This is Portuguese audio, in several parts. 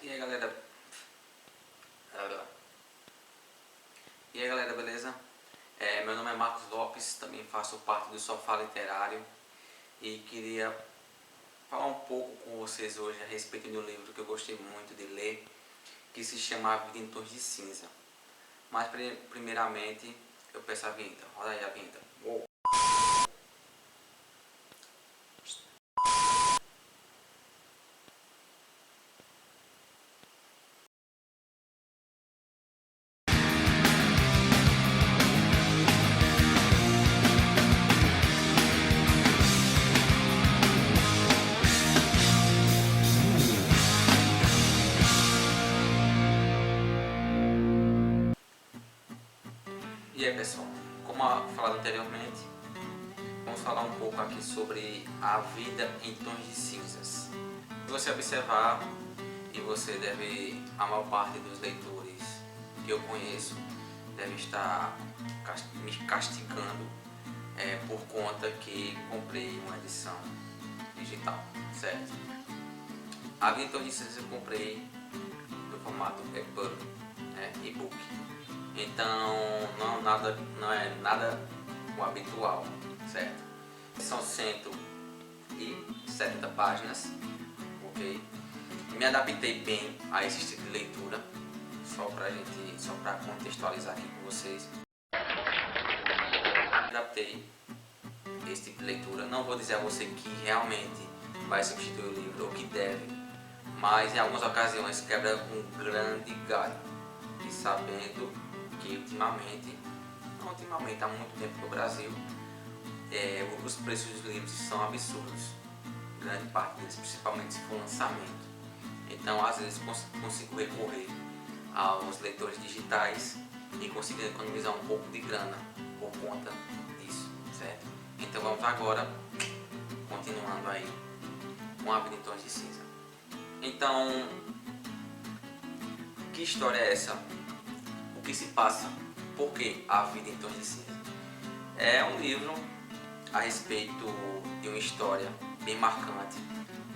E aí galera, beleza? Meu nome é Marcos Lopes, também faço parte do Sofá Literário e queria falar um pouco com vocês hoje a respeito de um livro que eu gostei muito de ler, que se chama A Vida em Tons de Cinza. Mas primeiramente eu peço a vinheta, roda aí a vinheta. Uou. E aí pessoal, como falado anteriormente, vamos falar um pouco aqui sobre a vida em tons de cinzas. Se você observar, e você deve, a maior parte dos leitores que eu conheço deve estar me castigando por conta que comprei uma edição digital, certo? A vida em tons de cinzas eu comprei no formato EPUB, e-book. Então não é nada o habitual, certo? São 170 páginas, ok? Me adaptei bem a esse estilo de leitura, só para contextualizar aqui com vocês. Adaptei esse tipo de leitura. Não vou dizer a você que realmente vai substituir o livro ou que deve, mas em algumas ocasiões quebra um grande galho. E sabendo que ultimamente, há muito tempo no Brasil, os preços dos livros são absurdos, grande parte deles, principalmente se for lançamento. Então às vezes consigo recorrer aos leitores digitais e consigo economizar um pouco de grana por conta disso, certo? Então vamos agora, continuando aí com A Vida em Tons de Cinza. Então, que história é essa? O que se passa? Por que A Vida em Tons de Cinza? É um livro a respeito de uma história bem marcante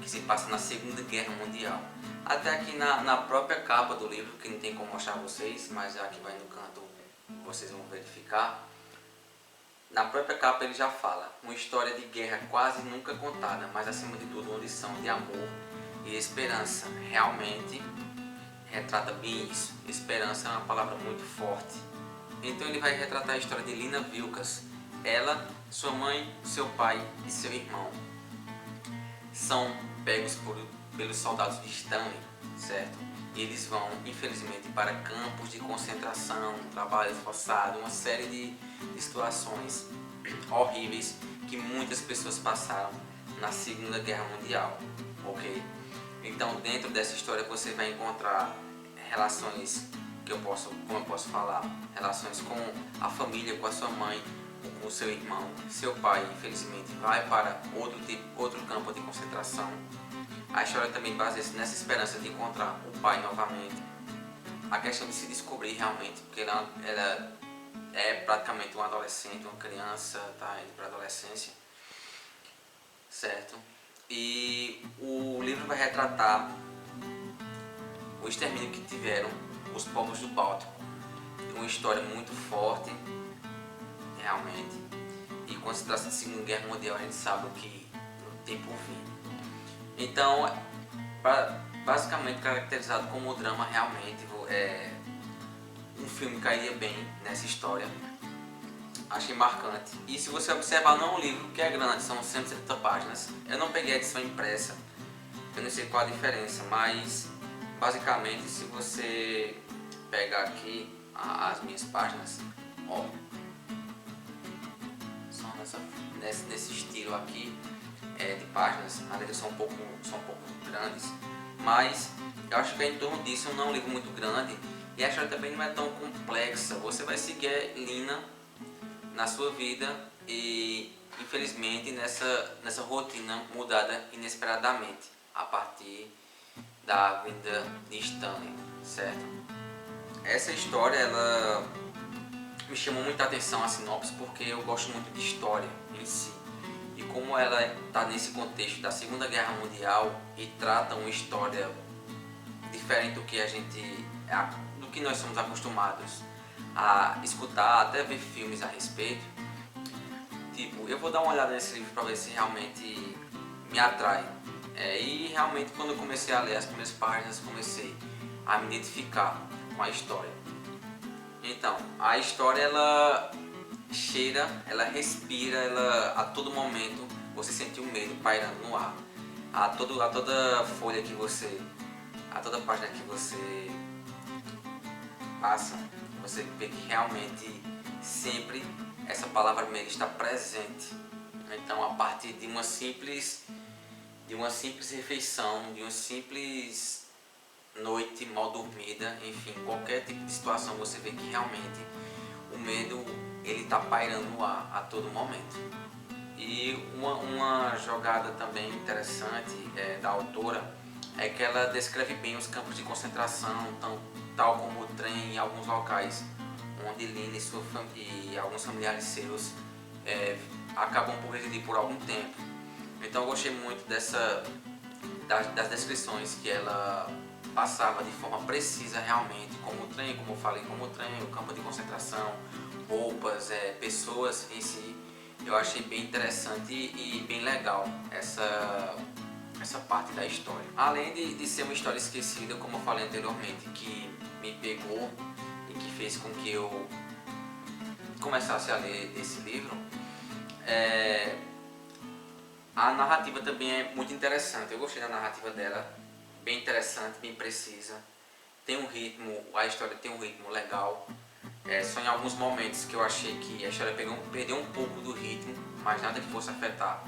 que se passa na Segunda Guerra Mundial. Até aqui na própria capa do livro, que não tem como mostrar a vocês, mas aqui vai no canto, vocês vão verificar. Na própria capa ele já fala, uma história de guerra quase nunca contada, mas acima de tudo uma lição de amor e esperança. Realmente retrata bem isso. Esperança é uma palavra muito forte. Então ele vai retratar a história de Lina Vilkas. Ela, sua mãe, seu pai e seu irmão são pegos pelos soldados de Stalin, certo? Eles vão, infelizmente, para campos de concentração, trabalho forçado, uma série de situações horríveis que muitas pessoas passaram na Segunda Guerra Mundial, ok? Então, dentro dessa história você vai encontrar relações como eu posso falar, relações com a família, com a sua mãe, com o seu irmão. Seu pai, infelizmente, vai para outro campo de concentração. A história também baseia-se nessa esperança de encontrar o pai novamente. A questão de se descobrir realmente, porque ela é praticamente uma adolescente, uma criança, tá indo para a adolescência, certo? E o livro vai retratar o extermínio que tiveram os povos do Báltico. Uma história muito forte, realmente. E quando se trata de Segunda Guerra Mundial, a gente sabe o que tem por vir. Então, basicamente caracterizado como drama, realmente um filme que cairia bem nessa história. Achei marcante. E se você observar, não é um livro que é grande, são 170 páginas. Eu não peguei a edição impressa, eu não sei qual a diferença, mas basicamente se você pegar aqui as minhas páginas, ó, são nesse estilo aqui de páginas. As letras são um pouco grandes, mas eu acho que é em torno disso. Não é um livro muito grande e a história também não é tão complexa. Você vai seguir a Lina na sua vida e infelizmente nessa rotina mudada inesperadamente a partir da vinda de Stanley, certo? Essa história ela me chamou muita atenção, a sinopse, porque eu gosto muito de história em si. E como ela está nesse contexto da Segunda Guerra Mundial e trata uma história diferente do que do que nós somos acostumados a escutar, até ver filmes a respeito. Tipo, eu vou dar uma olhada nesse livro para ver se realmente me atrai. E realmente quando eu comecei a ler as primeiras páginas, comecei a me identificar com a história. Então, a história ela cheira, ela respira, ela a todo momento você sente o medo pairando no ar. A toda folha que você, a toda página que você passa, você vê que realmente sempre essa palavra medo está presente. Então, a partir de uma simples refeição, de uma simples noite mal dormida, enfim, qualquer tipo de situação, você vê que realmente o medo ele está pairando no ar a todo momento. E uma jogada também interessante da autora é que ela descreve bem os campos de concentração, tal como o trem em alguns locais onde Lina e alguns familiares seus acabam por residir por algum tempo. Então eu gostei muito das descrições que ela passava de forma precisa realmente, como o trem, como eu falei, como o trem, o campo de concentração, roupas, pessoas em si. Eu achei bem interessante e bem legal essa parte da história. Além de ser uma história esquecida, como eu falei anteriormente, que me pegou e que fez com que eu começasse a ler esse livro, a narrativa também é muito interessante. Eu gostei da narrativa dela, bem interessante, bem precisa. Tem um ritmo, a história tem um ritmo legal. Só em alguns momentos que eu achei que a história perdeu um pouco do ritmo, mas nada que fosse afetar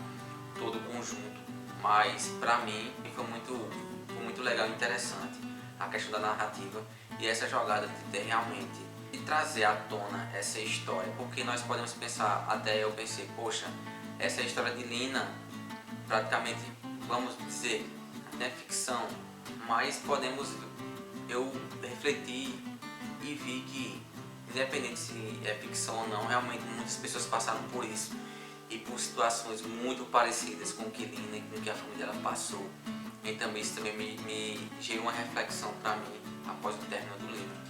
todo o conjunto. Mas pra mim foi muito legal e interessante a questão da narrativa e essa jogada de ter realmente de trazer à tona essa história, porque nós podemos pensar, até eu pensei, poxa, essa é a história de Lina, praticamente, vamos dizer, não é ficção, mas eu refleti e vi que, independente se é ficção ou não, realmente muitas pessoas passaram por isso e por situações muito parecidas com o que Lina e com o que a família dela passou. Então isso também me gerou uma reflexão para mim após o término do livro.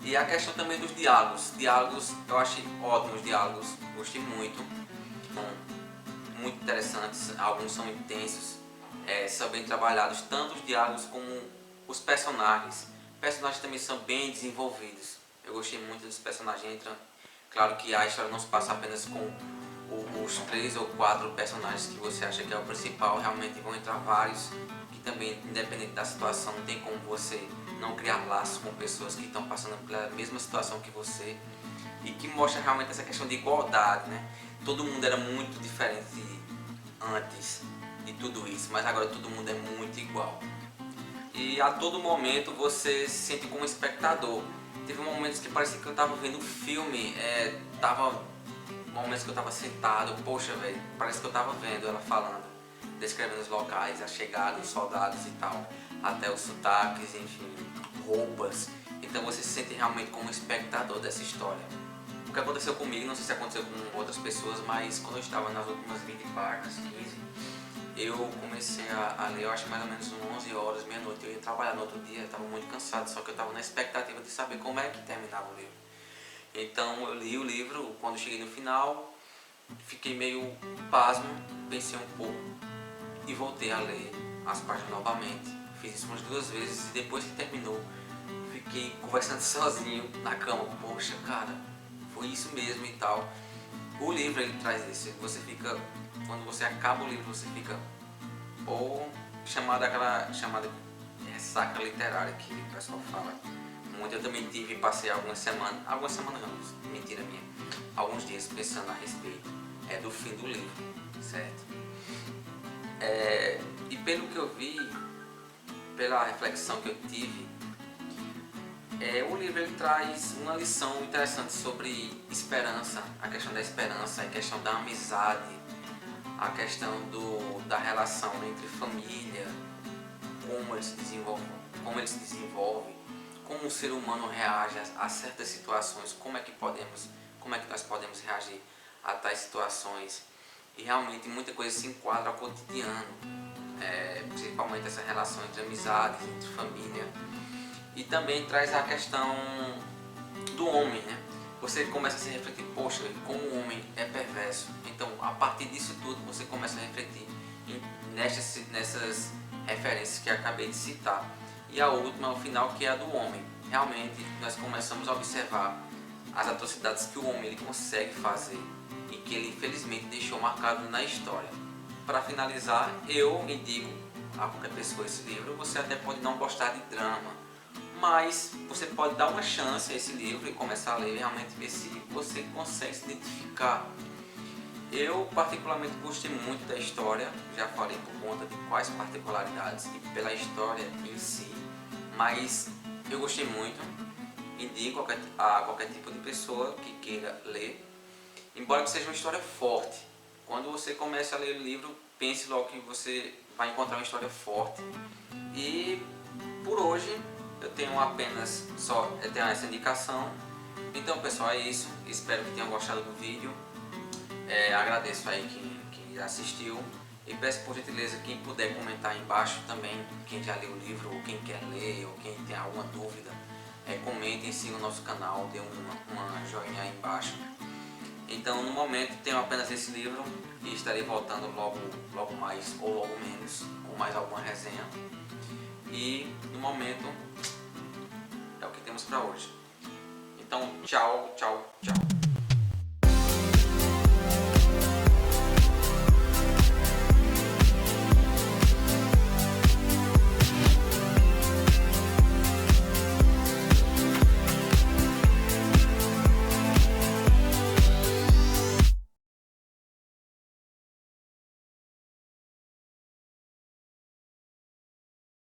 E a questão também dos diálogos eu achei ótimos, diálogos, gostei muito, são muito interessantes, alguns são intensos, são bem trabalhados, tanto os diálogos como os personagens. Os personagens também são bem desenvolvidos. Eu gostei muito dos personagens. Claro que a história não se passa apenas com os 3 ou 4 personagens que você acha que é o principal, realmente vão entrar vários, que também, independente da situação, não tem como você não criar laços com pessoas que estão passando pela mesma situação que você, e que mostra realmente essa questão de igualdade, né? Todo mundo era muito diferente antes de tudo isso, mas agora todo mundo é muito igual. E a todo momento você se sente como espectador. Teve momentos que parecia que eu estava vendo um filme, momentos que eu estava sentado, poxa, velho, parece que eu estava vendo ela falando, descrevendo os locais, a chegada, os soldados e tal, até os sotaques, enfim, roupas. Então você se sente realmente como espectador dessa história. O que aconteceu comigo, não sei se aconteceu com outras pessoas, mas quando eu estava nas últimas 20 páginas, 15, eu comecei a ler, eu acho mais ou menos 11 horas, meia-noite. Eu ia trabalhar no outro dia, estava muito cansado, só que eu estava na expectativa de saber como é que terminava o livro. Então eu li o livro, quando cheguei no final, fiquei meio pasmo, pensei um pouco e voltei a ler as páginas novamente. Fiz isso umas 2 vezes e depois que terminou, fiquei conversando sozinho na cama. Poxa, cara, foi isso mesmo e tal. O livro ele traz isso, você fica, quando você acaba o livro, você fica ou aquela chamada ressaca literária que o pessoal fala muito. Eu também passei algumas semanas não, mentira minha, alguns dias pensando a respeito do fim do livro, certo? E pelo que eu vi, pela reflexão que eu tive, o livro ele traz uma lição interessante sobre esperança, a questão da esperança, a questão da amizade, a questão da relação entre família, como ele se desenvolve, como o ser humano reage a certas situações, como é que nós podemos reagir a tais situações. E realmente muita coisa se enquadra ao cotidiano. principalmente essa relação entre amizades, entre família, e também traz a questão do homem, né? Você começa a se refletir, poxa, como o homem é perverso. Então, a partir disso tudo, você começa a refletir nessas referências que eu acabei de citar. E a última, o final, que é a do homem. Realmente, nós começamos a observar as atrocidades que o homem ele consegue fazer e que ele infelizmente deixou marcado na história. Para finalizar, eu indico a qualquer pessoa esse livro. Você até pode não gostar de drama, mas você pode dar uma chance a esse livro e começar a ler e realmente ver se você consegue se identificar. Eu particularmente gostei muito da história, já falei por conta de quais particularidades e pela história em si, mas eu gostei muito, indico a qualquer tipo de pessoa que queira ler, embora que seja uma história forte. Quando você começa a ler o livro, pense logo que você vai encontrar uma história forte. E por hoje eu tenho essa indicação. Então pessoal, é isso, espero que tenham gostado do vídeo. Agradeço aí quem assistiu e peço por gentileza quem puder comentar aí embaixo também, quem já leu o livro ou quem quer ler ou quem tem alguma dúvida, comentem, sigam o nosso canal, dê uma joinha aí embaixo. Então no momento tenho apenas esse livro e estarei voltando logo mais ou logo menos com mais alguma resenha. E no momento é o que temos para hoje. Então tchau, tchau, tchau.